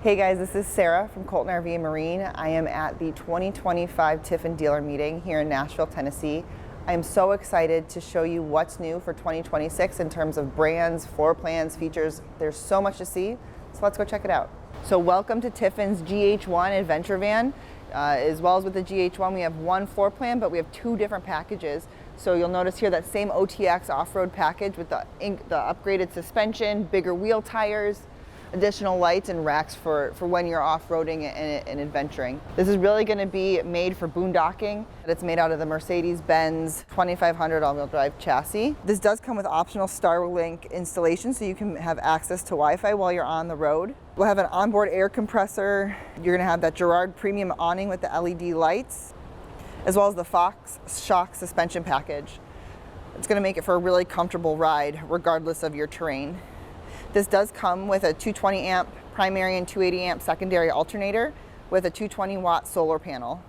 Hey guys, this is Sarah from Colton RV and Marine. I am at the 2025 Tiffin dealer meeting here in Nashville, Tennessee. I am so excited to show you what's new for 2026 in terms of brands, floor plans, features. There's so much to see, so let's go check it out. So welcome to Tiffin's GH1 Adventure Van. As well as with the GH1, we have one floor plan, but we have two different packages. So you'll notice here that same OTX off-road package with the upgraded suspension, bigger wheel tires, additional lights and racks for when you're off-roading and adventuring. This is really going to be made for boondocking. It's made out of the Mercedes-Benz 2500 all-wheel drive chassis. This does come with optional Starlink installation, so you can have access to Wi-Fi while you're on the road. We'll have an onboard air compressor. You're going to have that Girard premium awning with the LED lights, as well as the Fox shock suspension package. It's going to make it for a really comfortable ride regardless of your terrain. This does come with a 220 amp primary and 280 amp secondary alternator with a 220 watt solar panel.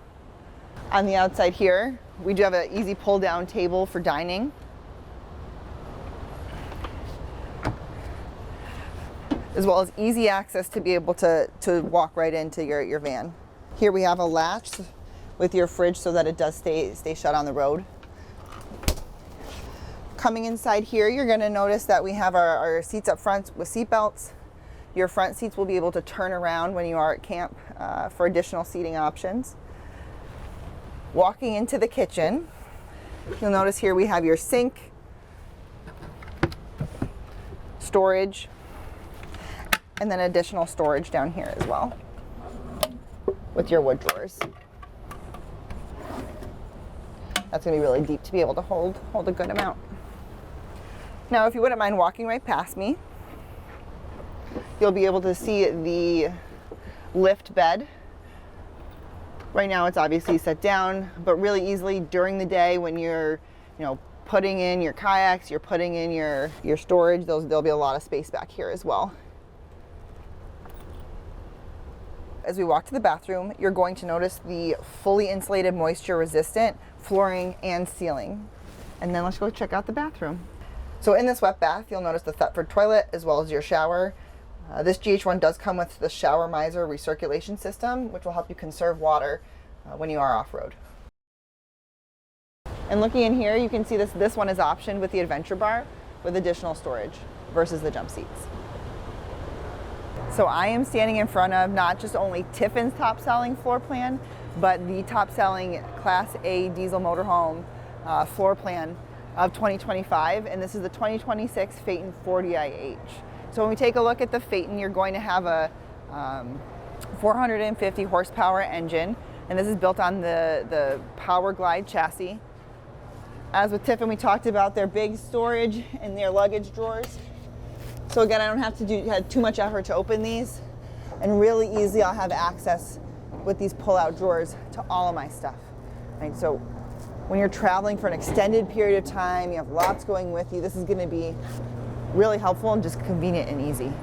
On the outside here, we do have an easy pull down table for dining. As well as easy access to be able to walk right into your van. Here we have a latch with your fridge so that it does stay shut on the road. Coming inside here, you're going to notice that we have our seats up front with seat belts. Your front seats will be able to turn around when you are at camp for additional seating options. Walking into the kitchen, you'll notice here we have your sink, storage, and then additional storage down here as well with your wood drawers. That's going to be really deep to be able to hold a good amount. Now, if you wouldn't mind walking right past me, you'll be able to see the lift bed. Right now it's obviously set down, but really easily during the day when you're, putting in your kayaks, you're putting in your storage, there'll be a lot of space back here as well. As we walk to the bathroom, you're going to notice the fully insulated moisture resistant flooring and ceiling. And then let's go check out the bathroom. So in this wet bath, you'll notice the Thetford toilet as well as your shower. This GH1 does come with the Shower Miser recirculation system, which will help you conserve water when you are off-road. And looking in here, you can see this one is optioned with the Adventure Bar with additional storage versus the jump seats. So I am standing in front of not just only Tiffin's top-selling floor plan, but the top-selling Class A diesel motorhome floor plan of 2025, and this is the 2026 Phaeton 40iH. So when we take a look at the Phaeton, you're going to have a 450 horsepower engine, and this is built on the Power Glide chassis. As with Tiffin, we talked about their big storage and their luggage drawers. So again, I don't have to have too much effort to open these, and really easy I'll have access with these pull-out drawers to all of my stuff. Right? So when you're traveling for an extended period of time, you have lots going with you, this is going to be really helpful and just convenient and easy.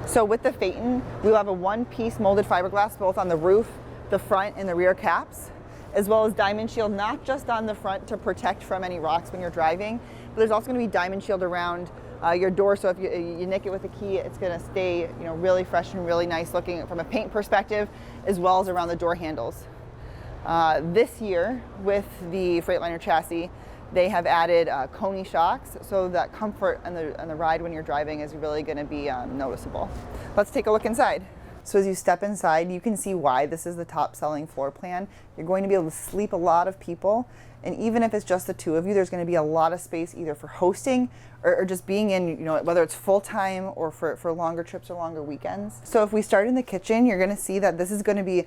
So with the Phaeton, we'll have a one-piece molded fiberglass both on the roof, the front, and the rear caps, as well as diamond shield not just on the front to protect from any rocks when you're driving, but there's also going to be diamond shield around your door, so if you nick it with a key, it's going to stay really fresh and really nice looking from a paint perspective, as well as around the door handles. This year, with the Freightliner chassis, they have added Koni shocks, so that comfort on the ride when you're driving is really going to be noticeable. Let's take a look inside. So as you step inside, you can see why this is the top-selling floor plan. You're going to be able to sleep a lot of people, and even if it's just the two of you, there's going to be a lot of space either for hosting or just being in, whether it's full-time or for longer trips or longer weekends. So if we start in the kitchen, you're going to see that this is going to be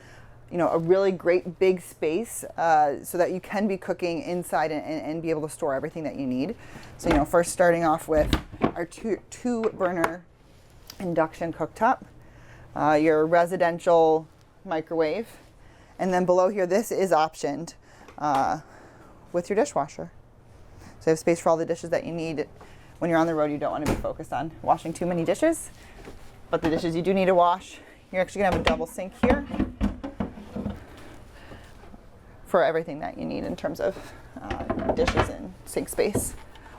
a really great big space so that you can be cooking inside and be able to store everything that you need. So, first starting off with our two burner induction cooktop, your residential microwave, and then below here, this is optioned with your dishwasher. So you have space for all the dishes that you need. When you're on the road, you don't want to be focused on washing too many dishes, but the dishes you do need to wash, you're actually going to have a double sink here for everything that you need in terms of dishes and sink space.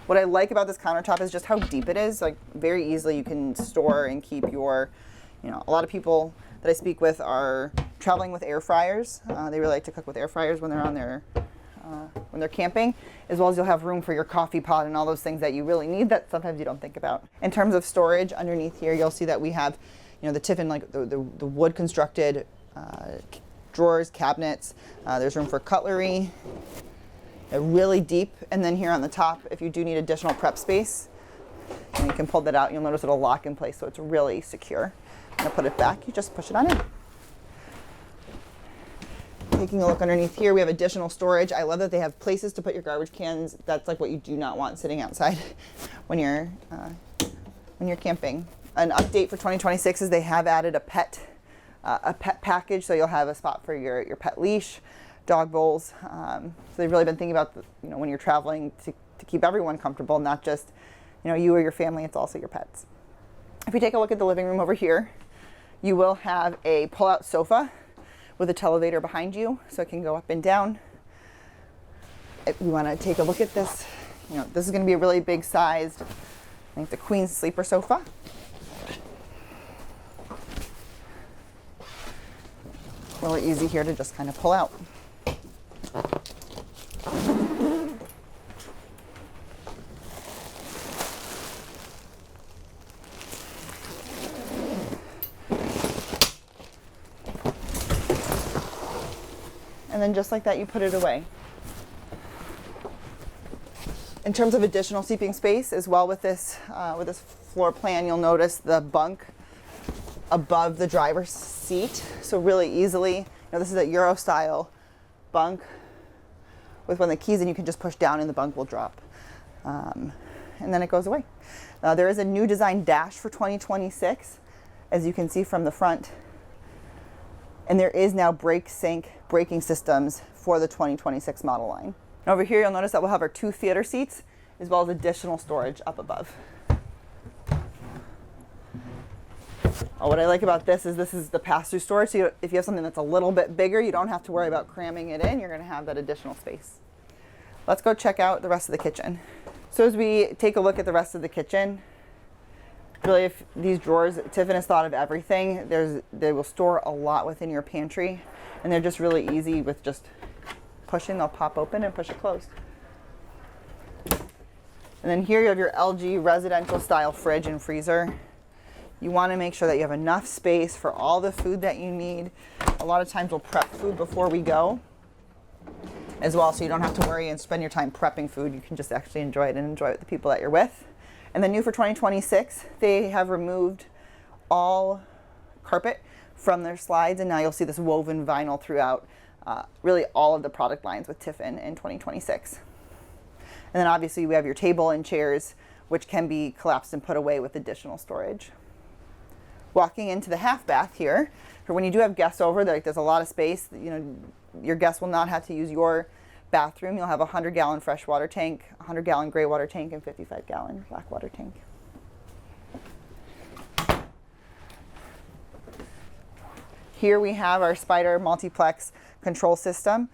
What I like about this countertop is just how deep it is. Like, very easily you can store and keep your You know, a lot of people that I speak with are traveling with air fryers. They really like to cook with air fryers when they're on their when they're camping, as well as you'll have room for your coffee pot and all those things that you really need that sometimes you don't think about. In terms of storage, underneath here you'll see that we have, you know, the Tiffin, like the wood constructed drawers, cabinets. There's room for cutlery, really deep. And then here on the top, if you do need additional prep space, and you can pull that out. You'll notice it'll lock in place, so it's really secure. I'm gonna put it back. You just push it on in. Taking a look underneath here, we have additional storage. I love that they have places to put your garbage cans. That's like what you do not want sitting outside when you're camping. An update for 2026 is they have added a pet package, so you'll have a spot for your pet leash, dog bowls. So they've really been thinking about you know, when you're traveling to keep everyone comfortable, not just, you know, you or your family. It's also your pets. If you take a look at the living room over here, you will have a pull-out sofa with a televator behind you, so it can go up and down. If you want to take a look at this, you know, this is going to be a really big sized, I think, the queen sleeper sofa. Really easy here to just kind of pull out. And then just like that, you put it away. In terms of additional seating space as well with this floor plan, you'll notice the bunk above the driver's seat. So really easily, you know, this is a Euro style bunk with one of the keys, and you can just push down and the bunk will drop. And then it goes away. There is a new design dash for 2026, as you can see from the front. And there is now brake sync braking systems for the 2026 model line. And over here, you'll notice that we'll have our 2 theater seats as well as additional storage up above. What I like about this is the pass-through storage. So if you have something that's a little bit bigger, you don't have to worry about cramming it in. You're going to have that additional space. Let's go check out the rest of the kitchen. So as we take a look at the rest of the kitchen, really, if these drawers, Tiffin has thought of everything. They will store a lot within your pantry, and they're just really easy with just pushing. They'll pop open and push it closed. And then here you have your LG residential style fridge and freezer. You want to make sure that you have enough space for all the food that you need. A lot of times we'll prep food before we go as well, so you don't have to worry and spend your time prepping food. You can just actually enjoy it and enjoy it with the people that you're with. And then new for 2026, they have removed all carpet from their slides, and now you'll see this woven vinyl throughout really all of the product lines with Tiffin in 2026. And then obviously we have your table and chairs, which can be collapsed and put away with additional storage. Walking into the half bath here, for when you do have guests over, there's a lot of space. You know, your guests will not have to use your bathroom. You'll have a 100-gallon freshwater tank, 100-gallon gray water tank, and 55-gallon black water tank. Here we have our Spider multiplex control system.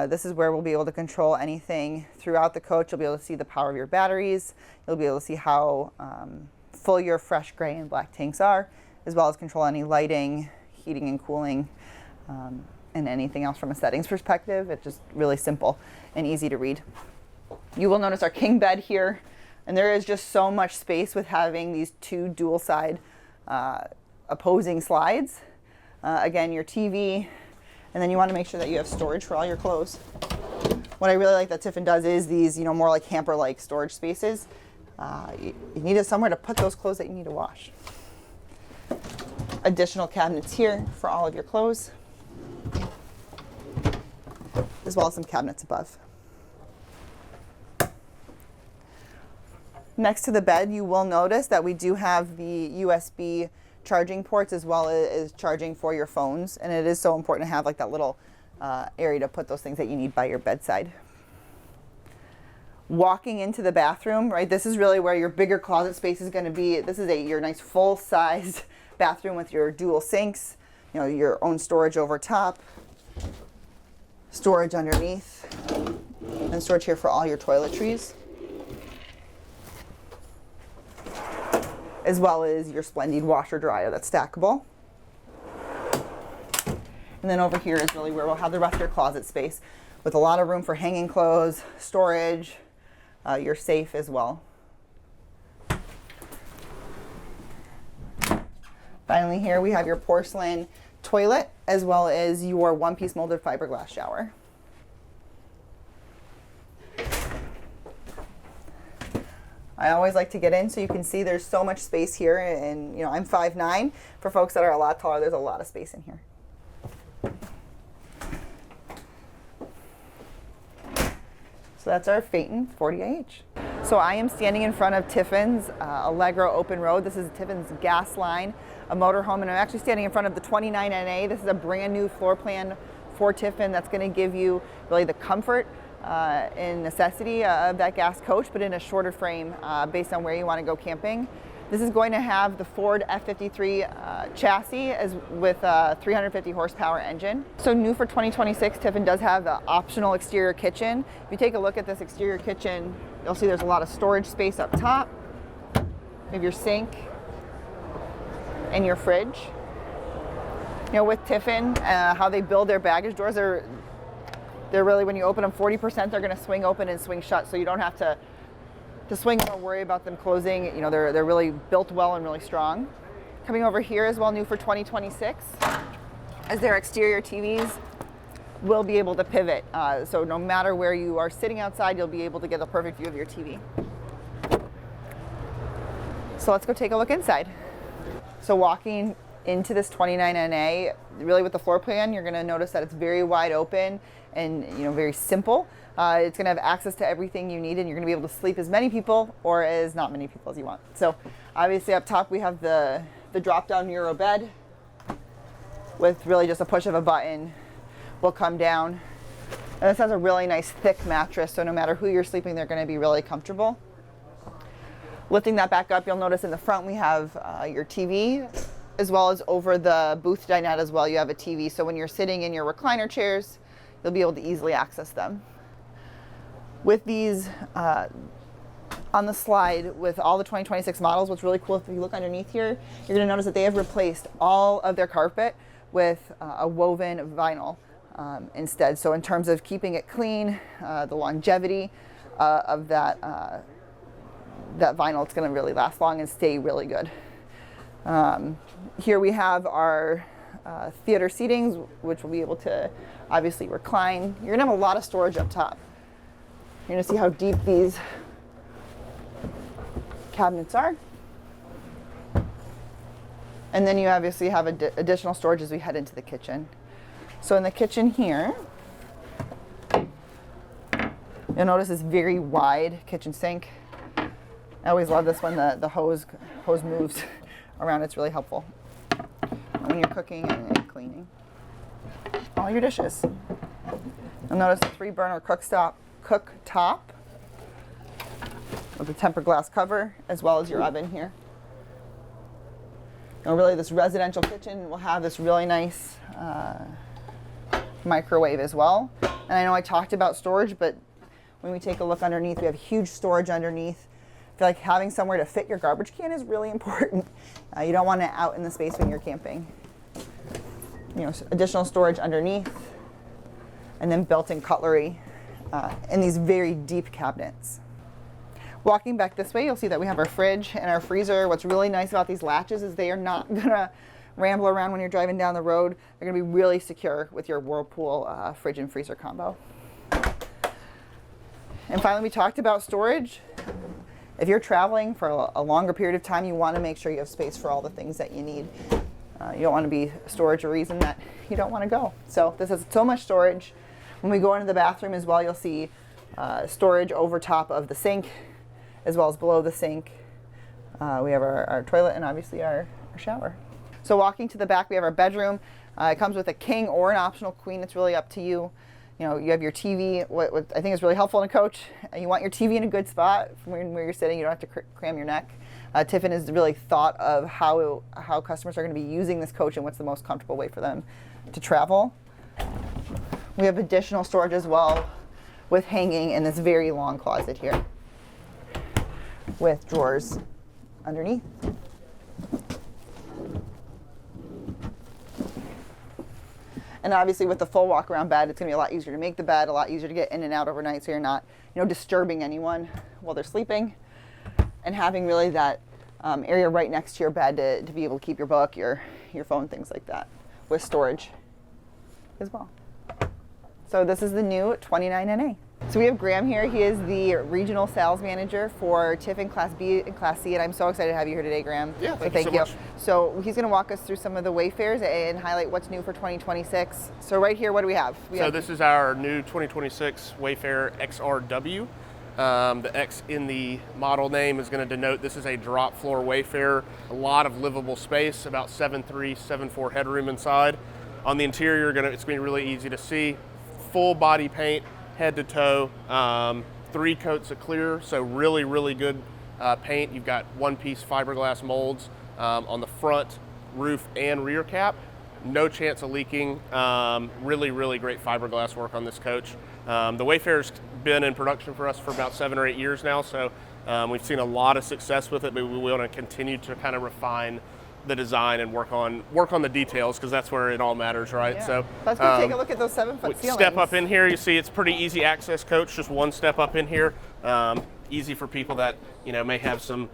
This is where we'll be able to control anything throughout the coach. You'll be able to see the power of your batteries. You'll be able to see how full your fresh gray and black tanks are, as well as control any lighting, heating and cooling, and anything else from a settings perspective. It's just really simple and easy to read. You will notice our king bed here, and there is just so much space with having these 2 dual side opposing slides. Again, your TV, and then you want to make sure that you have storage for all your clothes. What I really like that Tiffin does is these, you know, more like hamper-like storage spaces. You need somewhere to put those clothes that you need to wash. Additional cabinets here for all of your clothes, as well as some cabinets above. Next to the bed, you will notice that we do have the USB charging ports as well as charging for your phones, and it is so important to have like that little area to put those things that you need by your bedside. Walking into the bathroom, right, this is really where your bigger closet space is going to be. This is your nice full-size bathroom with your dual sinks, you know, your own storage over top, storage underneath, and storage here for all your toiletries. as well as your Splendid washer dryer that's stackable. And then over here is really where we'll have the rest of your closet space with a lot of room for hanging clothes, storage, your safe as well. Finally here we have your porcelain toilet as well as your one-piece molded fiberglass shower. I always like to get in so you can see there's so much space here, and you know, I'm 5'9". For folks that are a lot taller, there's a lot of space in here. So that's our Phaeton 40IH. So I am standing in front of Tiffin's Allegro Open Road. This is Tiffin's gas line, a motorhome, and I'm actually standing in front of the 29NA. This is a brand new floor plan for Tiffin that's going to give you really the comfort and necessity of that gas coach, but in a shorter frame based on where you want to go camping. This is going to have the Ford F53 chassis as with a 350 horsepower engine. So new for 2026, Tiffin does have the optional exterior kitchen. If you take a look at this exterior kitchen, you'll see there's a lot of storage space up top. You have your sink and your fridge. You know, with Tiffin, how they build their baggage doors, they're really, when you open them 40%, they're going to swing open and swing shut, so you don't have to swing or worry about them closing. You know, they're really built well and really strong. Coming over here as well, new for 2026, as their exterior TVs will be able to pivot. So no matter where you are sitting outside, you'll be able to get a perfect view of your TV. So let's go take a look inside. So walking into this 29NA, really with the floor plan, you're going to notice that it's very wide open and, you know, very simple. It's going to have access to everything you need, and you're going to be able to sleep as many people or as not many people as you want. So obviously up top we have the drop-down Euro bed with really just a push of a button will come down. And this has a really nice thick mattress, so no matter who you're sleeping, they're going to be really comfortable. Lifting that back up, you'll notice in the front we have your TV, as well as over the booth dinette as well, you have a TV. So when you're sitting in your recliner chairs, you'll be able to easily access them. With these on the slide with all the 2026 models, what's really cool, if you look underneath here, you're going to notice that they have replaced all of their carpet with a woven vinyl instead. So in terms of keeping it clean, the longevity of that vinyl, it's going to really last long and stay really good. Here we have our theater seatings, which will be able to obviously recline. You're going to have a lot of storage up top. You're going to see how deep these cabinets are. And then you obviously have additional storage as we head into the kitchen. So in the kitchen here, you'll notice this very wide kitchen sink. I always love this one, the hose moves around. It's really helpful when you're cooking and cleaning all your dishes. You'll notice the 3-burner cooktop with a tempered glass cover, as well as your oven here. And really, this residential kitchen will have this really nice microwave as well. And I know I talked about storage, but when we take a look underneath, we have huge storage underneath. I feel like having somewhere to fit your garbage can is really important. You don't want it out in the space when you're camping. You know, additional storage underneath, and then built-in cutlery in these very deep cabinets. Walking back this way, you'll see that we have our fridge and our freezer. What's really nice about these latches is they are not gonna ramble around when you're driving down the road. They're gonna be really secure with your Whirlpool fridge and freezer combo. And finally, we talked about storage. If you're traveling for a longer period of time, you want to make sure you have space for all the things that you need. You don't want to be storage a reason that you don't want to go. So this has so much storage. When we go into the bathroom as well, you'll see storage over top of the sink, as well as below the sink. We have our toilet and obviously our shower. So walking to the back, we have our bedroom. It comes with a king or an optional queen. It's really up to you. You know, you have your TV. What I think is really helpful in a coach, you want your TV in a good spot where you're sitting. You don't have to cram your neck. Tiffin has really thought of how customers are going to be using this coach and what's the most comfortable way for them to travel. We have additional storage as well with hanging in this very long closet here with drawers underneath. And obviously with the full walk around bed, it's gonna be a lot easier to make the bed, a lot easier to get in and out overnight, so you're not, you know, disturbing anyone while they're sleeping. And having really that area right next to your bed to be able to keep your book, your phone, things like that, with storage as well. So this is the new 29NA. So we have Graham here. He is the regional sales manager for Tiffin Class B and Class C, and I'm so excited to have you here today, Graham. Yeah, thank you so much. So he's going to walk us through some of the Wayfarers and highlight what's new for 2026. So right here, what do we have? This is our new 2026 Wayfarer XRW. The X in the model name is going to denote this is a drop floor Wayfarer. A lot of livable space, about 7.3, 7.4 headroom inside. On the interior, it's going to be really easy to see. Full body paint, head to toe, 3 coats of clear, so really, really good paint. You've got one-piece fiberglass molds on the front, roof, and rear cap. No chance of leaking. Really, really great fiberglass work on this coach. The Wayfarer's been in production for us for about 7 or 8 years now, so we've seen a lot of success with it, but we want to continue to kind of refine the design and work on the details, because that's where it all matters, right? Yeah. So let's go take a look at those 7-foot ceilings. Step up in here, you see it's pretty easy access coach, just one step up in here. Easy for people that may have some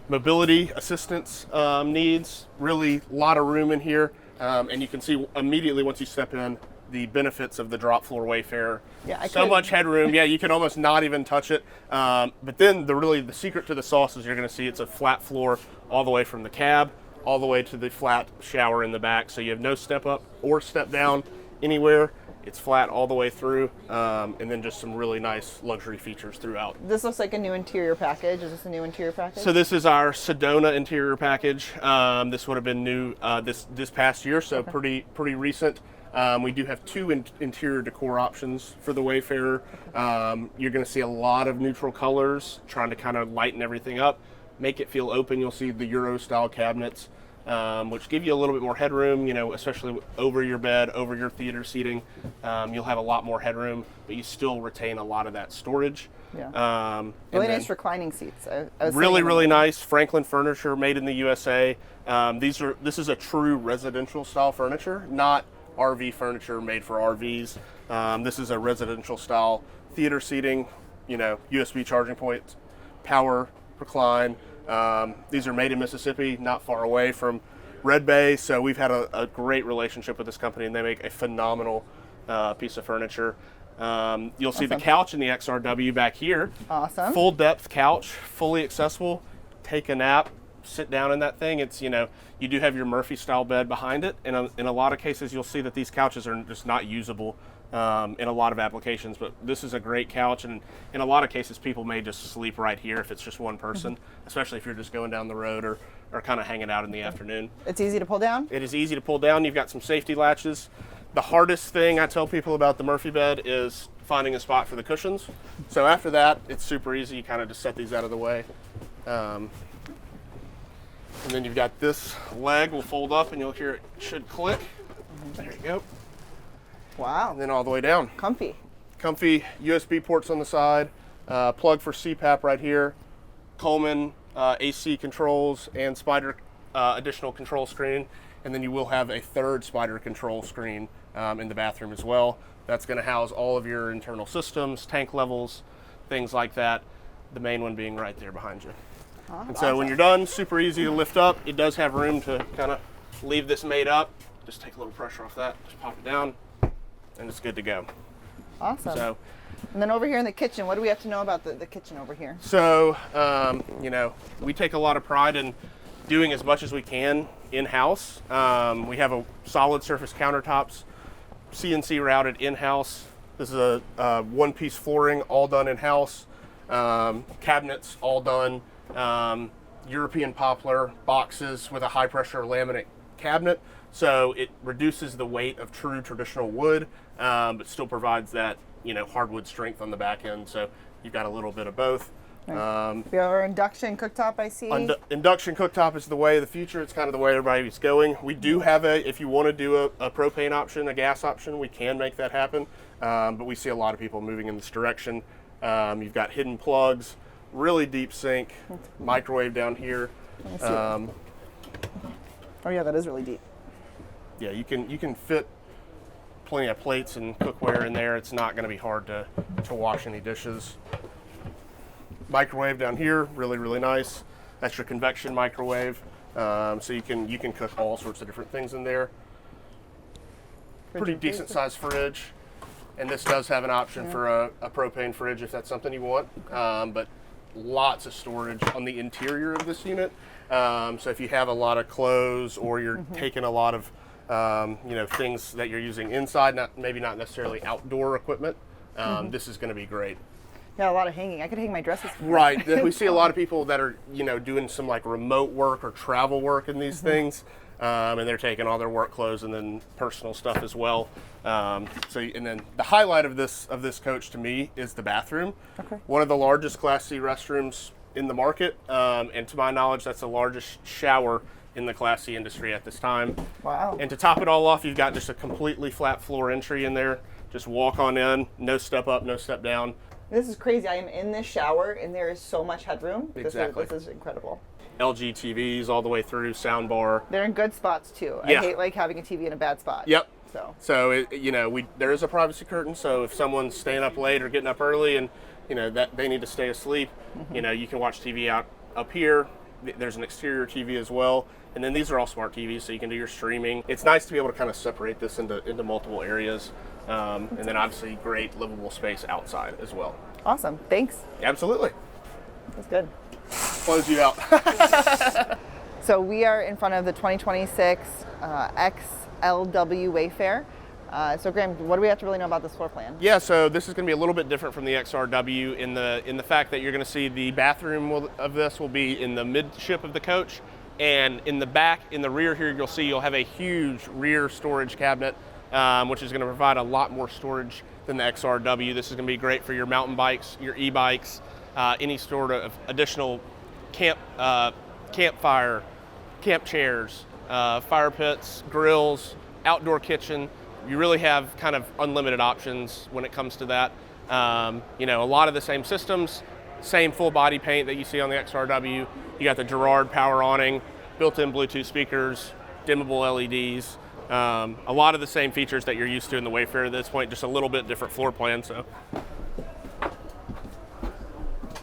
mobility assistance needs. Really a lot of room in here, and you can see immediately once you step in the benefits of the drop floor Wayfarer. Yeah, so much headroom. Yeah, you can almost not even touch it. But then the secret to the sauce is you're going to see it's a flat floor all the way from the cab all the way to the flat shower in the back. So you have no step up or step down anywhere. It's flat all the way through, and then just some really nice luxury features throughout. This looks like a new interior package. Is this a new interior package? So this is our Sedona interior package. This would have been new this past year, so okay. pretty recent. We do have 2 interior decor options for the Wayfarer. You're going to see a lot of neutral colors, trying to kind of lighten everything up, make it feel open. You'll see the Euro style cabinets, which give you a little bit more headroom, especially over your bed, over your theater seating. You'll have a lot more headroom, but you still retain a lot of that storage. Yeah. Really nice reclining seats. Really nice Franklin furniture, made in the USA. This is a true residential style furniture, not RV furniture made for RVs. This is a residential style theater seating, USB charging points, power, recline. These are made in Mississippi, not far away from Red Bay, so we've had a great relationship with this company, and they make a phenomenal piece of furniture. You'll see the couch in the XRW back here. Awesome. Full depth couch, fully accessible. Take a nap, sit down in that thing. It's, you do have your Murphy style bed behind it, and in a lot of cases you'll see that these couches are just not usable in a lot of applications, but this is a great couch, and in a lot of cases people may just sleep right here if it's just one person, especially if you're just going down the road or kind of hanging out in the afternoon. It's easy to pull down? It is easy to pull down. You've got some safety latches. The hardest thing I tell people about the Murphy bed is finding a spot for the cushions. So after that, it's super easy. You kind of just set these out of the way. And then you've got this leg will fold up, and you'll hear it should click. There you go. Wow. And then all the way down. Comfy. Comfy USB ports on the side, plug for CPAP right here, Coleman AC controls, and Spider additional control screen. And then you will have a third Spider control screen in the bathroom as well. That's going to house all of your internal systems, tank levels, things like that. The main one being right there behind you. And so when you're done, super easy to lift up. It does have room to kind of leave this made up. Just take a little pressure off that, just pop it down, and it's good to go. Awesome. So, and then over here in the kitchen, what do we have to know about the kitchen over here? So, we take a lot of pride in doing as much as we can in-house. We have a solid surface countertops, CNC routed in-house. This is a one-piece flooring, all done in-house. Cabinets, all done. European poplar boxes with a high-pressure laminate cabinet. So it reduces the weight of true traditional wood, but still provides that, hardwood strength on the back end. So you've got a little bit of both. We have our induction cooktop, I see. Induction cooktop is the way of the future. It's kind of the way everybody's going. We do have if you want to do a propane option, a gas option, we can make that happen. But we see a lot of people moving in this direction. You've got hidden plugs, really deep sink, microwave down here. Oh yeah, that is really deep. Yeah, you can fit plenty of plates and cookware in there. It's not going to be hard to wash any dishes. Microwave down here, really, really nice. That's your convection microwave. So you can cook all sorts of different things in there. Pretty decent sized fridge. And this does have an option for a propane fridge if that's something you want. But lots of storage on the interior of this unit. So if you have a lot of clothes or you're taking a lot of things that you're using inside, maybe not necessarily outdoor equipment, this is going to be great. Yeah, a lot of hanging. I could hang my dresses. Right. We see a lot of people that are, doing some like remote work or travel work in these things, and they're taking all their work clothes and then personal stuff as well. And then the highlight of this coach to me is the bathroom. Okay. One of the largest Class C restrooms in the market, and to my knowledge, that's the largest shower in the Class C industry at this time. Wow. And to top it all off, you've got just a completely flat floor entry in there. Just walk on in, no step up, no step down. This is crazy. I am in this shower and there is so much headroom. Exactly. This is incredible. LG TVs all the way through, sound bar. They're in good spots too. Yeah. I hate like having a TV in a bad spot. Yep. So there is a privacy curtain, so if someone's staying up late or getting up early and that they need to stay asleep, you can watch TV out up here. There's an exterior TV as well. And then these are all smart TVs, so you can do your streaming. It's nice to be able to kind of separate this into multiple areas. And then obviously great livable space outside as well. Awesome. Thanks. Absolutely. That's good. Close you out. So we are in front of the 2026 XLW Wayfarer. So Graham, what do we have to really know about this floor plan? Yeah, so this is going to be a little bit different from the XRW in the fact that you're going to see the bathroom of this will be in the midship of the coach, and in the back, in the rear here, you'll have a huge rear storage cabinet, which is going to provide a lot more storage than the XRW. This is going to be great for your mountain bikes, your e-bikes, any sort of additional campfire, camp chairs, fire pits, grills, outdoor kitchen. You really have kind of unlimited options when it comes to that. A lot of the same systems, same full body paint that you see on the XRW. You got the Girard power awning, built-in Bluetooth speakers, dimmable LEDs. A lot of the same features that you're used to in the Wayfarer at this point, just a little bit different floor plan. So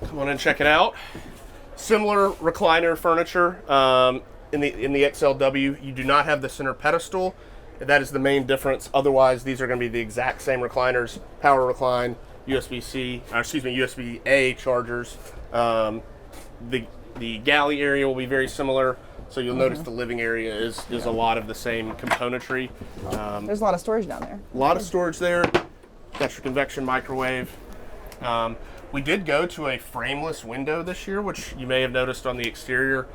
come on and check it out. Similar recliner furniture in the XLW. You do not have the center pedestal. That is the main difference. Otherwise, these are going to be the exact same recliners, power recline, USB-A chargers. The galley area will be very similar. So you'll notice the living area is a lot of the same componentry. There's a lot of storage down there. A lot of storage there. Got your convection microwave. We did go to a frameless window this year, which you may have noticed on the exterior.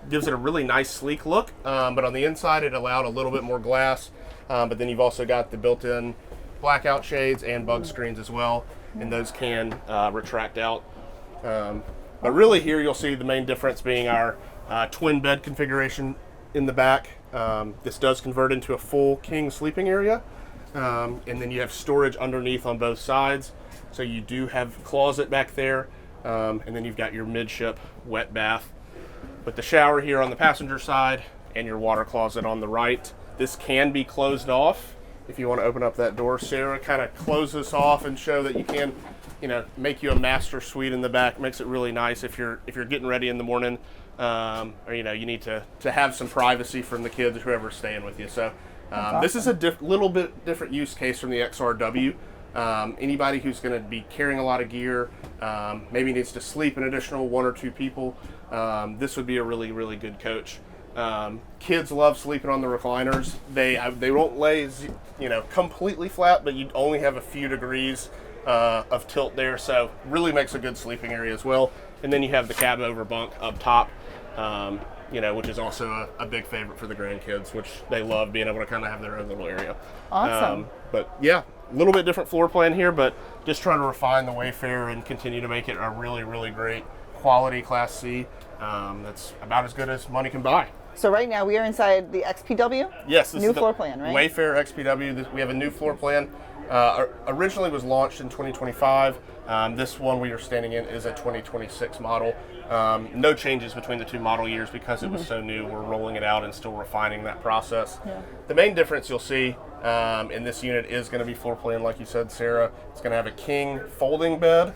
Gives it a really nice sleek look, but on the inside it allowed a little bit more glass. But then you've also got the built-in blackout shades and bug screens as well, and those can retract out. But really here you'll see the main difference being our twin bed configuration in the back. This does convert into a full king sleeping area, and then you have storage underneath on both sides. So you do have closet back there, and then you've got your midship wet bath with the shower here on the passenger side and your water closet on the right. This can be closed off if you want to open up that door. Sarah kind of close this off and show that you can, make you a master suite in the back. Makes it really nice if you're getting ready in the morning, or you need to have some privacy from the kids or whoever's staying with you. So awesome. This is a little bit different use case from the XRW. Anybody who's going to be carrying a lot of gear, maybe needs to sleep an additional 1 or 2 people, this would be a really, really good coach. Kids love sleeping on the recliners. They won't lay, completely flat, but you only have a few degrees of tilt there, so really makes a good sleeping area as well. And then you have the cab over bunk up top, which is also a big favorite for the grandkids, which they love being able to kind of have their own little area. Awesome. But yeah, a little bit different floor plan here, but just trying to refine the Wayfarer and continue to make it a really, really great quality Class C that's about as good as money can buy. So right now we are inside the XPW? Yes. This new is the floor plan, right? Wayfarer XPW. We have a new floor plan. Originally was launched in 2025. This one we are standing in is a 2026 model. No changes between the two model years because it was so new. We're rolling it out and still refining that process. Yeah. The main difference you'll see in this unit is going to be floor plan, like you said, Sarah. It's going to have a king folding bed.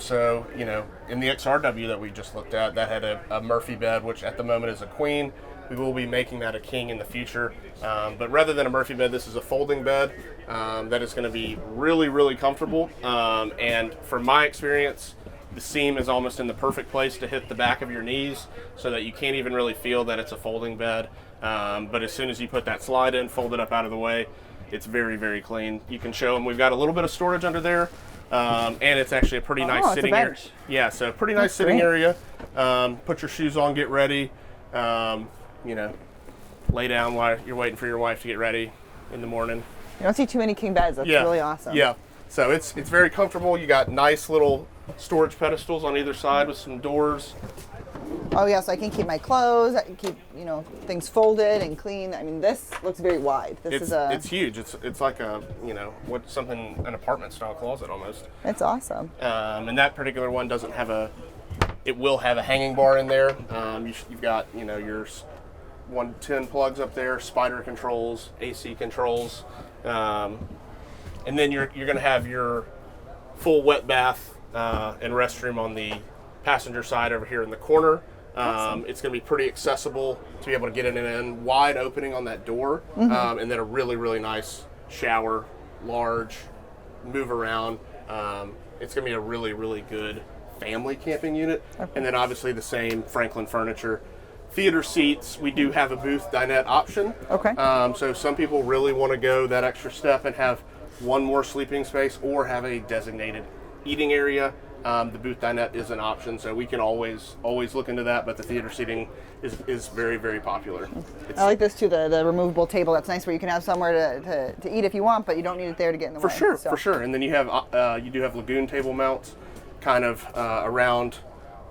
So, you know, in the XRW that we just looked at, that had a Murphy bed, which at the moment is a queen. We will be making that a king in the future. But rather than a Murphy bed, this is a folding bed that is going to be really, really comfortable. And from my experience, the seam is almost in the perfect place to hit the back of your knees so that you can't even really feel that it's a folding bed. But as soon as you put that slide in, fold it up out of the way, it's very, very clean. You can show them we've got a little bit of storage under there. And it's actually a pretty nice sitting area. Yeah, so pretty nice sitting area. Put your shoes on, get ready. You know, lay down while you're waiting for your wife to get ready in the morning. You don't see too many king beds. That's really awesome. Yeah, so it's very comfortable. You got nice little storage pedestals on either side with some doors. Oh yeah, so I can keep my clothes. I can keep, you know, things folded and clean. I mean, this looks very wide. It's huge. It's like a, you know, an apartment style closet almost. It's awesome. And that particular one doesn't have it will have a hanging bar in there. You've got, you know, your 110 plugs up there, spider controls, AC controls, and then you're going to have your full wet bath and restroom on the passenger side over here in the corner. Awesome. It's going to be pretty accessible to be able to get in and in, wide opening on that door, and then a really, really nice shower, large, move around. It's going to be a really, really good family camping unit. Okay. And then obviously the same Franklin furniture. Theater seats, we do have a booth dinette option. Okay. So some people really want to go that extra step and have one more sleeping space or have a designated eating area. The booth dinette is an option, so we can always look into that, but the theater seating is very, very popular. I like this too, the removable table. That's nice where you can have somewhere to eat if you want, but you don't need it there to get in the way. For sure. And then you do have lagoon table mounts kind of around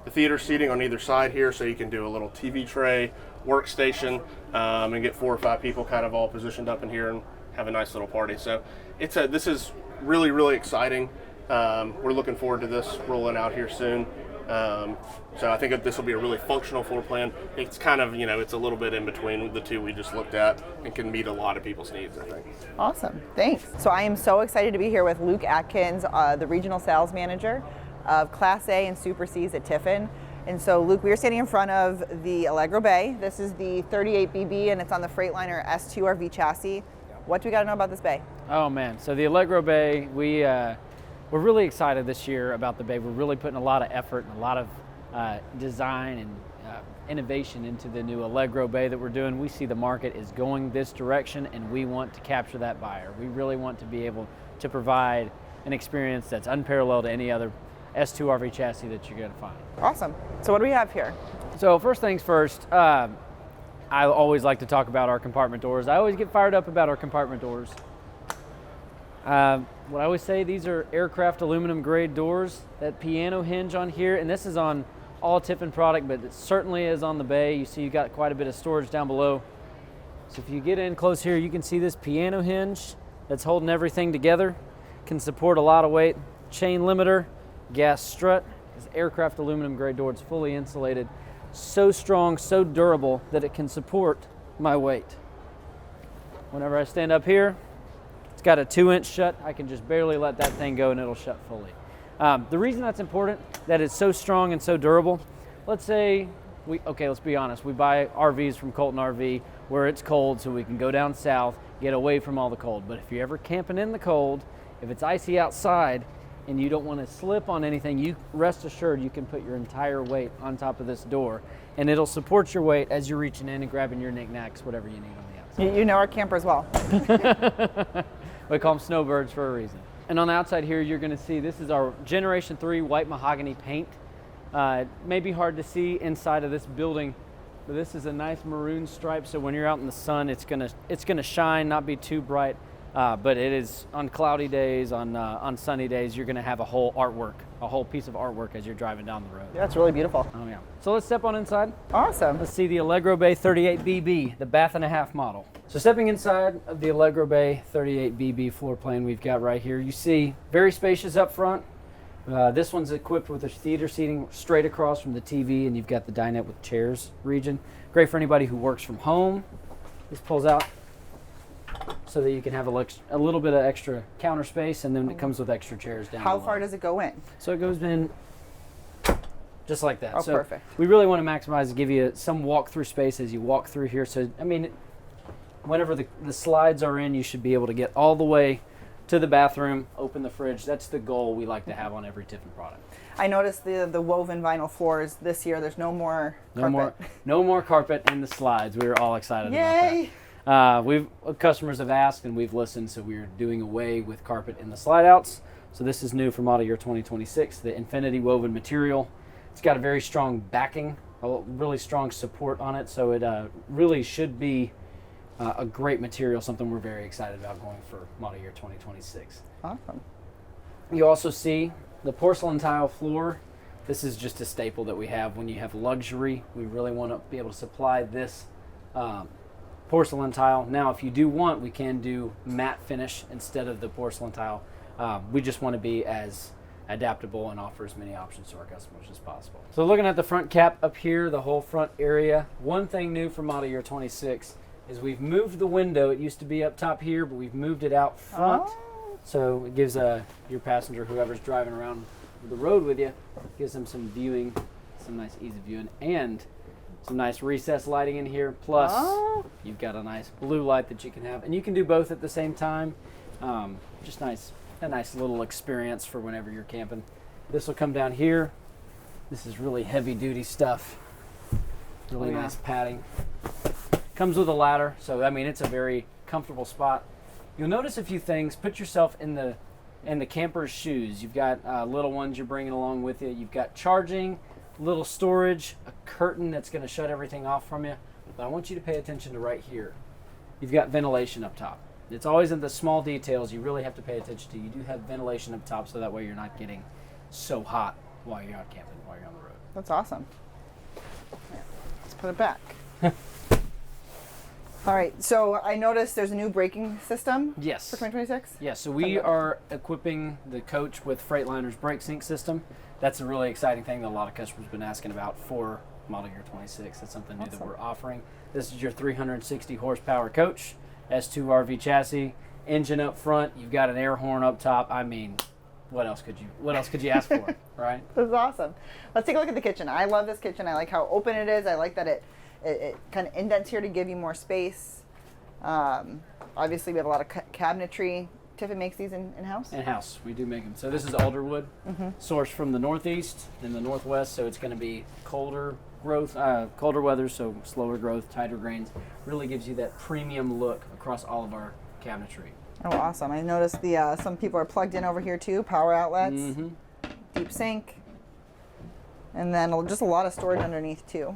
the theater seating on either side here, so you can do a little TV tray, workstation, and get 4 or 5 people kind of all positioned up in here and have a nice little party. So this is really, really exciting. We're looking forward to this rolling out here soon. So I think that this will be a really functional floor plan. It's kind of, you know, it's a little bit in between the two we just looked at and can meet a lot of people's needs, I think. Awesome, thanks. So I am so excited to be here with Luke Atkins, the Regional Sales Manager of Class A and Super Cs at Tiffin. And so Luke, we are standing in front of the Allegro Bay. This is the 38BB and it's on the Freightliner S2 RV chassis. What do we got to know about this bay? Oh man, so the Allegro Bay, we're really excited this year about the bay. We're really putting a lot of effort and a lot of design and innovation into the new Allegro Bay that we're doing. We see the market is going this direction and we want to capture that buyer. We really want to be able to provide an experience that's unparalleled to any other S2 RV chassis that you're going to find. Awesome. So what do we have here? So first things first, I always like to talk about our compartment doors. I always get fired up about our compartment doors. What I always say, these are aircraft aluminum grade doors. That piano hinge on here, and this is on all Tiffin product, but it certainly is on the Bay. You see you got quite a bit of storage down below. So if you get in close here, you can see this piano hinge that's holding everything together. Can support a lot of weight. Chain limiter, gas strut. This aircraft aluminum grade door, it's fully insulated. So strong, so durable that it can support my weight. Whenever I stand up here, it's got a 2-inch shut. I can just barely let that thing go and it'll shut fully. The reason that's important, that it's so strong and so durable, let's say, let's be honest, we buy RVs from Colton RV where it's cold so we can go down south, get away from all the cold. But if you're ever camping in the cold, if it's icy outside and you don't want to slip on anything, you rest assured you can put your entire weight on top of this door and it'll support your weight as you're reaching in and grabbing your knickknacks, whatever you need on the outside. You know our campers well. We call them snowbirds for a reason. And on the outside here, you're going to see this is our Generation 3 white mahogany paint. It may be hard to see inside of this building, but this is a nice maroon stripe. So when you're out in the sun, it's gonna shine, not be too bright. But it is on cloudy days, on sunny days, you're gonna have a whole piece of artwork as you're driving down the road. Yeah, it's really beautiful. Oh yeah. So let's step on inside. Awesome. Let's see the Allegro Bay 38BB, the bath and a half model. So stepping inside of the Allegro Bay 38BB floor plan we've got right here, you see very spacious up front, This one's equipped with a theater seating straight across from the TV, and you've got the dinette with chairs region. Great for anybody who works from home. This pulls out so that you can have a little bit of extra counter space, and then it comes with extra chairs down. How far does it go in? So it goes in just like that. Oh, so perfect. We really want to maximize and give you some walk-through space as you walk through here. So, I mean, whenever the slides are in, you should be able to get all the way to the bathroom, open the fridge. That's the goal we like to have on every Tiffin product. I noticed the woven vinyl floors this year. There's no more carpet. No more carpet in the slides. We were all excited Yay! about that. Customers have asked and we've listened, so we're doing away with carpet in the slide outs. So this is new for model year 2026, the Infinity woven material. It's got a very strong backing, a really strong support on it, so it really should be a great material, something we're very excited about going for model year 2026. Awesome. You also see the porcelain tile floor. This is just a staple that we have when you have luxury. We really want to be able to supply this porcelain tile. Now, if you do want, we can do matte finish instead of the porcelain tile. We just want to be as adaptable and offer as many options to our customers as possible. So looking at the front cap up here, the whole front area, one thing new for model year 26 is we've moved the window. It used to be up top here, but we've moved it out front. Oh. So it gives your passenger, whoever's driving around the road with you, gives them some viewing, some nice easy viewing, and some nice recessed lighting in here. Plus, you've got a nice blue light that you can have, and you can do both at the same time. Just a nice little experience for whenever you're camping. This will come down here. This is really heavy duty stuff. Really nice padding. Comes with a ladder, so I mean it's a very comfortable spot. You'll notice a few things. Put yourself in the camper's shoes. You've got little ones you're bringing along with you. You've got charging, little storage, a curtain that's going to shut everything off from you. But I want you to pay attention to right here. You've got ventilation up top. It's always in the small details you really have to pay attention to. You do have ventilation up top, so that way you're not getting so hot while you're out camping, while you're on the road. That's awesome. Yeah, let's put it back. All right, so I noticed there's a new braking system. Yes. For 2026? Yeah, so we are equipping the coach with Freightliner's brake sync system. That's a really exciting thing that a lot of customers have been asking about for model year 26. That's something new that we're offering. This is your 360 horsepower coach, S2 RV chassis, engine up front. You've got an air horn up top. I mean, what else could you ask for, right? That's awesome. Let's take a look at the kitchen. I love this kitchen. I like how open it is. I like that it kind of indents here to give you more space. Obviously, we have a lot of cabinetry. Tiffin makes these in-house? In-house. We do make them. So this is alder wood, sourced from the northeast and the northwest, so it's going to be colder growth, colder weather, so slower growth, tighter grains. Really gives you that premium look across all of our cabinetry. Oh, awesome. I noticed some people are plugged in over here too, power outlets, deep sink, and then just a lot of storage underneath too.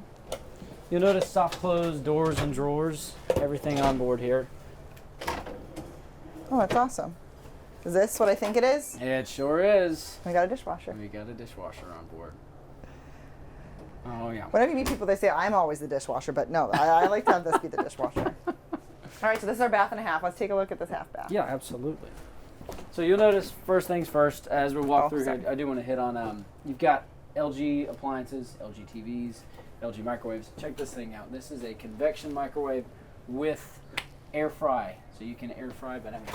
You'll notice soft close doors and drawers, everything on board here. Oh, that's awesome. Is this what I think it is? It sure is. We got a dishwasher. We got a dishwasher on board. Oh, yeah. Whenever you meet people, they say, I'm always the dishwasher, but no, I like to have this be the dishwasher. All right, so this is our bath and a half. Let's take a look at this half bath. Yeah, absolutely. So you'll notice, first things first, as we walk through here, I do want to hit on, you've got LG appliances, LG TVs, LG microwaves. Check this thing out. This is a convection microwave with air fry. So you can air fry, but I mean,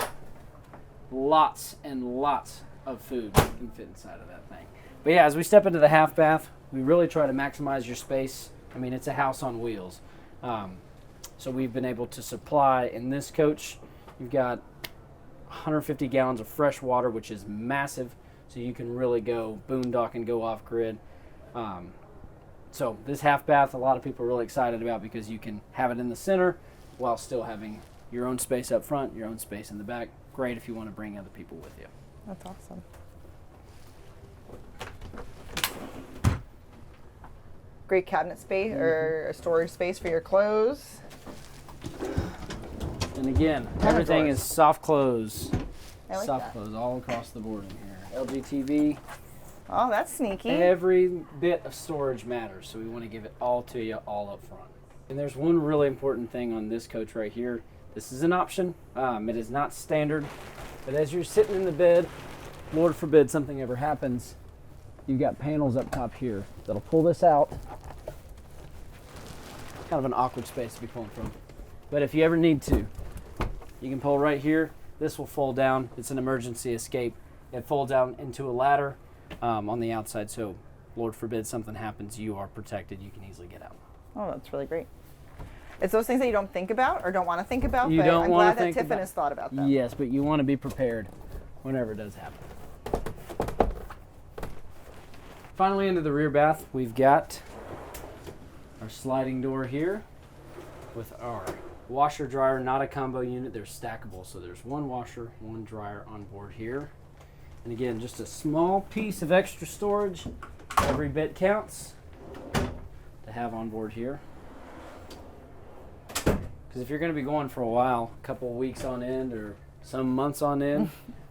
lots and lots of food can fit inside of that thing. But yeah, as we step into the half bath, we really try to maximize your space. I mean, it's a house on wheels. So we've been able to supply in this coach, you've got 150 gallons of fresh water, which is massive. So you can really go boondock and go off grid. So this half bath, a lot of people are really excited about because you can have it in the center while still having your own space up front, your own space in the back. Great if you want to bring other people with you. That's awesome. Great cabinet space or a storage space for your clothes. And again, everything is soft close. I like soft that. close all across the board in here. LG TV. Oh, that's sneaky. Every bit of storage matters, so we want to give it all to you all up front. And there's one really important thing on this coach right here. This is an option. It is not standard, but as you're sitting in the bed, Lord forbid something ever happens, you've got panels up top here that'll pull this out. Kind of an awkward space to be pulling from. But if you ever need to, you can pull right here. This will fold down. It's an emergency escape. It folds down into a ladder on the outside, so Lord forbid something happens, you are protected. You can easily get out. Oh, that's really great. It's those things that you don't think about or don't want to think about, You but don't I'm wanna glad that think Tiffin about- has thought about them. Yes, but you want to be prepared whenever it does happen. Finally, into the rear bath, we've got our sliding door here with our washer dryer, not a combo unit. They're stackable, so there's one washer, one dryer on board here. And again, just a small piece of extra storage. Every bit counts to have on board here. Because if you're going to be going for a while, a couple of weeks on end or some months on end,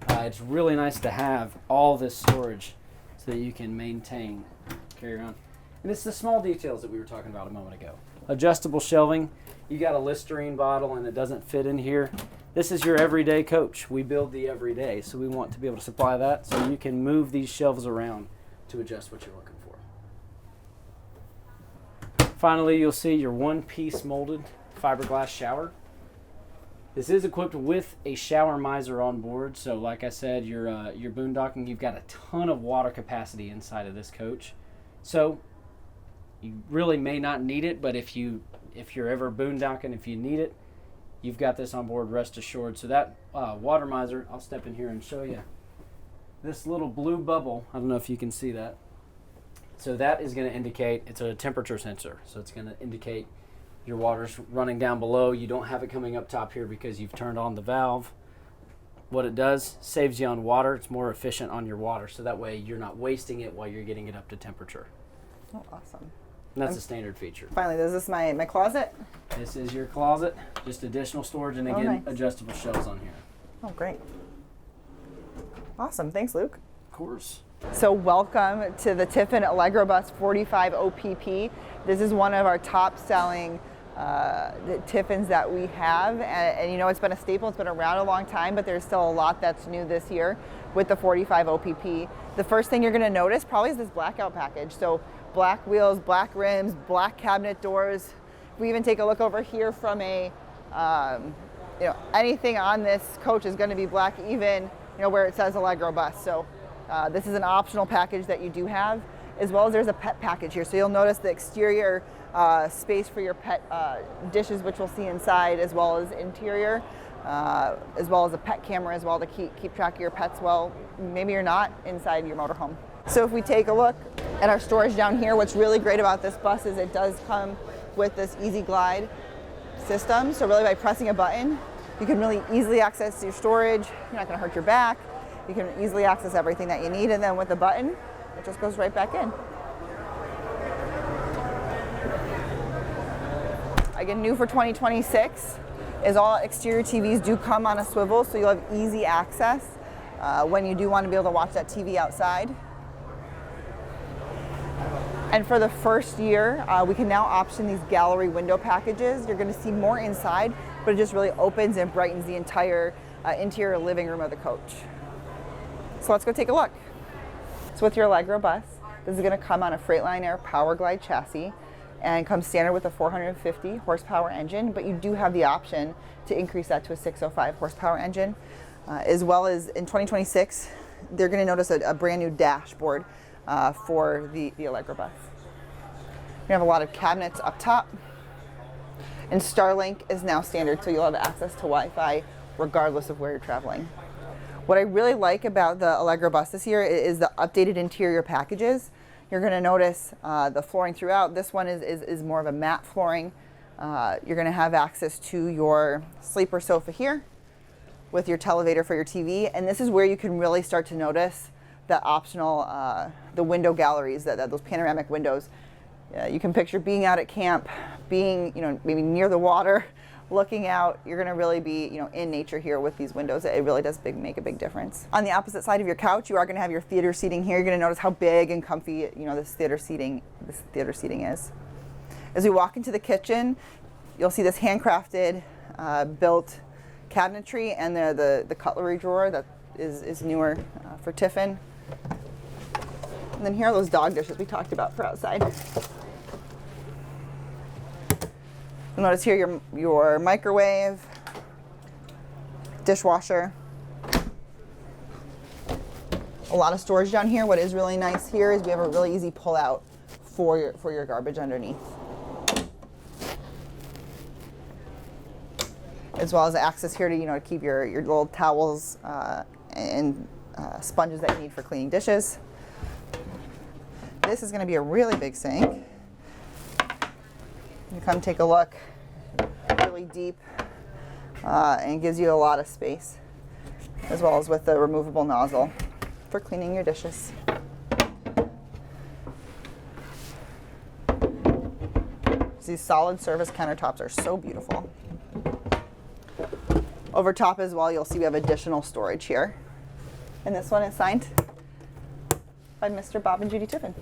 it's really nice to have all this storage so that you can maintain, carry around. And it's the small details that we were talking about a moment ago. Adjustable shelving. You got a Listerine bottle and it doesn't fit in here. This is your everyday coach. We build the everyday, so we want to be able to supply that so you can move these shelves around to adjust what you're looking for. Finally, you'll see your one-piece molded fiberglass shower. This is equipped with a shower miser on board, so like I said, your boondocking, you've got a ton of water capacity inside of this coach. So you really may not need it, but if you're ever boondocking, if you need it, you've got this on board, rest assured. So that water miser, I'll step in here and show you. This little blue bubble, I don't know if you can see that. So that is going to indicate, it's a temperature sensor. So it's going to indicate your water's running down below. You don't have it coming up top here because you've turned on the valve. What it does, saves you on water. It's more efficient on your water. So that way you're not wasting it while you're getting it up to temperature. Oh, awesome. And that's a standard feature. Finally, is this my closet? This is your closet, just additional storage, and again, nice. adjustable shelves on here. Oh, great. Awesome. Thanks, Luke. Of course. So welcome to the Tiffin Allegro Bus 45 OPP. This is one of our top selling Tiffins that we have. And you know, it's been a staple. It's been around a long time, but there's still a lot that's new this year with the 45 OPP. The first thing you're going to notice probably is this blackout package. So black wheels, black rims, black cabinet doors. If we even take a look over here from a, you know, anything on this coach is going to be black, even, you know, where it says Allegro Bus. So this is an optional package that you do have, as well as there's a pet package here. So you'll notice the exterior space for your pet dishes, which we'll see inside, as well as interior, as well as a pet camera as well to keep track of your pets while maybe you're not inside your motorhome. So if we take a look at our storage down here, what's really great about this bus is it does come with this easy glide system. So really by pressing a button, you can really easily access your storage. You're not going to hurt your back. You can easily access everything that you need, and then with the button, it just goes right back in. Again, new for 2026 is all exterior TVs do come on a swivel, so you'll have easy access when you do want to be able to watch that TV outside. And for the first year, we can now option these gallery window packages. You're going to see more inside, but it just really opens and brightens the entire interior living room of the coach. So let's go take a look. So with your Allegro Bus, this is going to come on a Freightliner Power Glide chassis and comes standard with a 450 horsepower engine, but you do have the option to increase that to a 605 horsepower engine. As well as in 2026, they're going to notice a brand new dashboard for the Allegro Bus. We have a lot of cabinets up top, and Starlink is now standard, so you'll have access to Wi-Fi regardless of where you're traveling. What I really like about the Allegro Bus this year is the updated interior packages. You're going to notice the flooring throughout. This one is more of a matte flooring. You're going to have access to your sleeper sofa here with your televator for your TV, and this is where you can really start to notice the optional, the window galleries, those panoramic windows. You can picture being out at camp, being, you know, maybe near the water, looking out. You're going to really be, you know, in nature here with these windows. It really does make a big difference. On the opposite side of your couch, you are going to have your theater seating here. You're going to notice how big and comfy, you know, this theater seating is. As we walk into the kitchen, you'll see this handcrafted, built cabinetry and the cutlery drawer that is newer for Tiffin. And then here are those dog dishes we talked about for outside. You'll notice here your microwave, dishwasher. A lot of storage down here. What is really nice here is we have a really easy pull out for your garbage underneath. As well as access here to, to keep your little towels and sponges that you need for cleaning dishes. This is going to be a really big sink. You come take a look. Really deep and gives you a lot of space, as well as with the removable nozzle for cleaning your dishes. These solid surface countertops are so beautiful. Over top as well, you'll see we have additional storage here. And this one is signed by Mr. Bob and Judy Tiffin.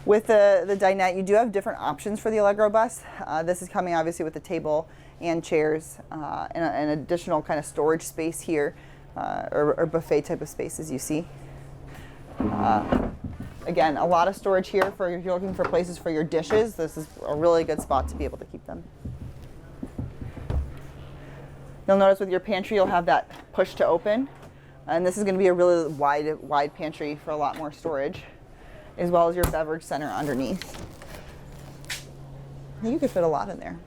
With the dinette, you do have different options for the Allegro Bus. This is coming obviously with the table and chairs and an additional kind of storage space here, or buffet type of space as you see. Again, a lot of storage here for if you're looking for places for your dishes. This is a really good spot to be able to keep them. You'll notice with your pantry, you'll have that push to open. And this is going to be a really wide pantry for a lot more storage, as well as your beverage center underneath. You could fit a lot in there.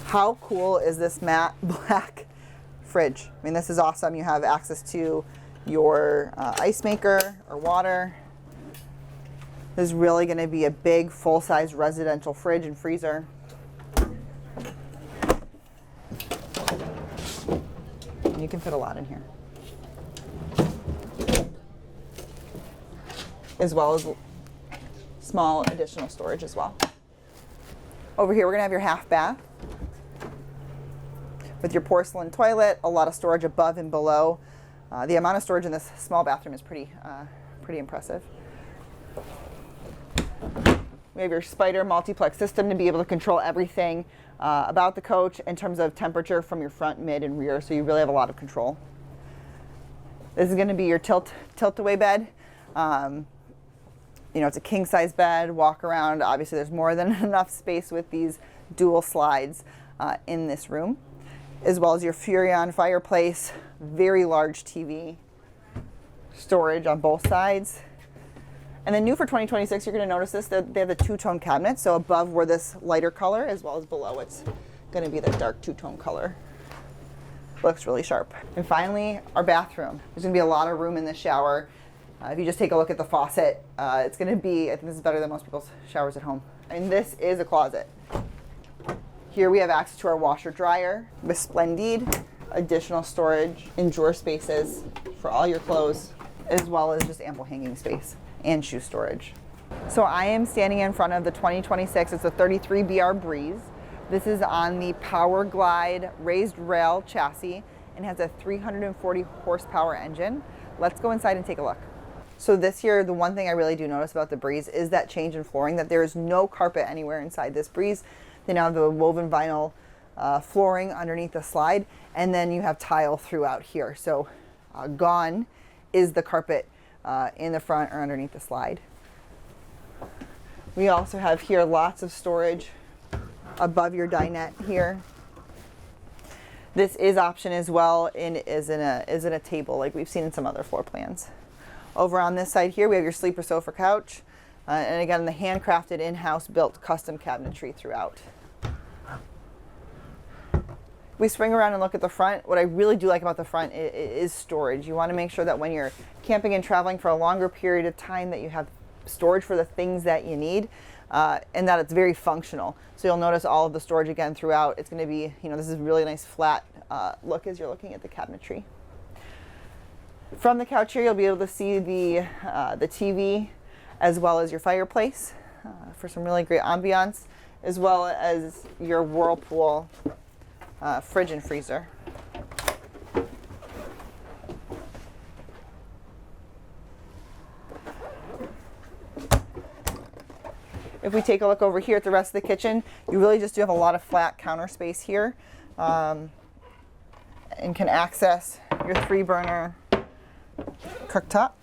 How cool is this matte black fridge? I mean, this is awesome. You have access to your ice maker or water. This is really going to be a big full-size residential fridge and freezer. You can fit a lot in here, as well as small additional storage as well. Over here, we're gonna have your half bath with your porcelain toilet, a lot of storage above and below. The amount of storage in this small bathroom is pretty impressive. We have your Spider multiplex system to be able to control everything about the coach in terms of temperature from your front, mid, and rear, so you really have a lot of control. This is going to be your tilt-away bed. It's a king-size bed, walk around. Obviously, there's more than enough space with these dual slides in this room, as well as your Furrion fireplace, very large TV, storage on both sides. And then new for 2026, you're going to notice this, they have the two-tone cabinet. So above were this lighter color, as well as below it's going to be the dark two-tone color. Looks really sharp. And finally, our bathroom. There's going to be a lot of room in the shower. If you just take a look at the faucet, it's going to be, I think this is better than most people's showers at home. And this is a closet. Here we have access to our washer dryer with Splendid, additional storage and drawer spaces for all your clothes, as well as just ample hanging space and shoe storage. So I am standing in front of the 2026, it's a 33BR Breeze. This is on the Power Glide raised rail chassis and has a 340 horsepower engine. Let's go inside and take a look. So this year, the one thing I really do notice about the Breeze is that change in flooring, that there is no carpet anywhere inside this Breeze. They now have the woven vinyl flooring underneath the slide, and then you have tile throughout here. So gone is the carpet in the front or underneath the slide. We also have here lots of storage above your dinette here. This is option as well and is in a table like we've seen in some other floor plans. Over on this side here we have your sleeper sofa couch and again the handcrafted in-house built custom cabinetry throughout. We swing around and look at the front. What I really do like about the front is storage. You want to make sure that when you're camping and traveling for a longer period of time that you have storage for the things that you need and that it's very functional. So you'll notice all of the storage again throughout. It's going to be, this is a really nice flat look as you're looking at the cabinetry. From the couch here, you'll be able to see the TV as well as your fireplace for some really great ambiance, as well as your Whirlpool fridge and freezer. If we take a look over here at the rest of the kitchen, you really just do have a lot of flat counter space here and can access your 3-burner cooktop.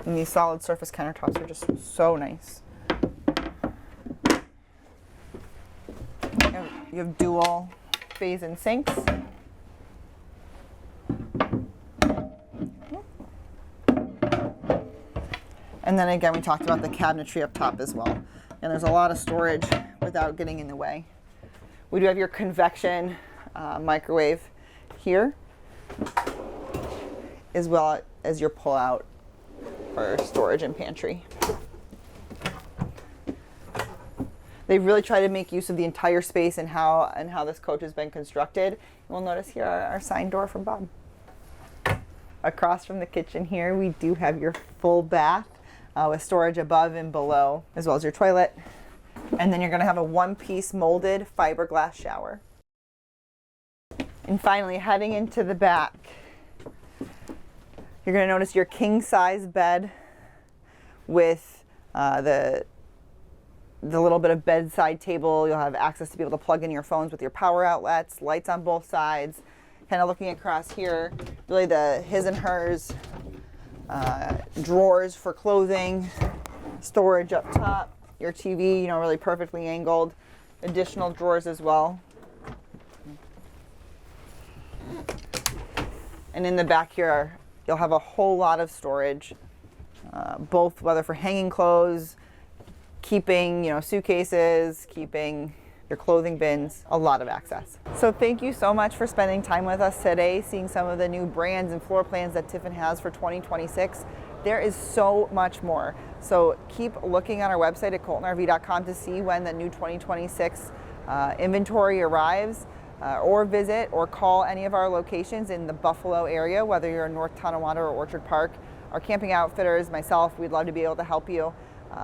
And these solid surface countertops are just so nice. You have dual basin sinks. And then again, we talked about the cabinetry up top as well. And there's a lot of storage without getting in the way. We do have your convection microwave here, as well as your pull-out for storage and pantry. They've really tried to make use of the entire space and how this coach has been constructed. We'll notice here our sign door from Bob. Across from the kitchen here, we do have your full bath with storage above and below, as well as your toilet. And then you're going to have a 1-piece molded fiberglass shower. And finally, heading into the back, you're going to notice your king-size bed with the little bit of bedside table. You'll have access to be able to plug in your phones with your power outlets, lights on both sides. Kind of looking across here, really the his and hers drawers for clothing, storage up top, your TV, you know, really perfectly angled, additional drawers as well. And in the back here, you'll have a whole lot of storage, both whether for hanging clothes, keeping, you know, suitcases, keeping your clothing bins, a lot of access. So thank you so much for spending time with us today, seeing some of the new brands and floor plans that Tiffin has for 2026. There is so much more. So keep looking on our website at coltonrv.com to see when the new 2026 inventory arrives, or visit or call any of our locations in the Buffalo area, whether you're in North Tonawanda or Orchard Park. Our camping outfitters, myself, we'd love to be able to help you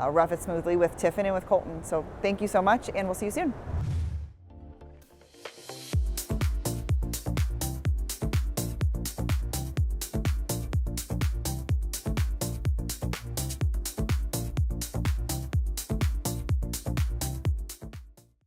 rough it smoothly with Tiffin and with Colton. So thank you so much, and we'll see you soon.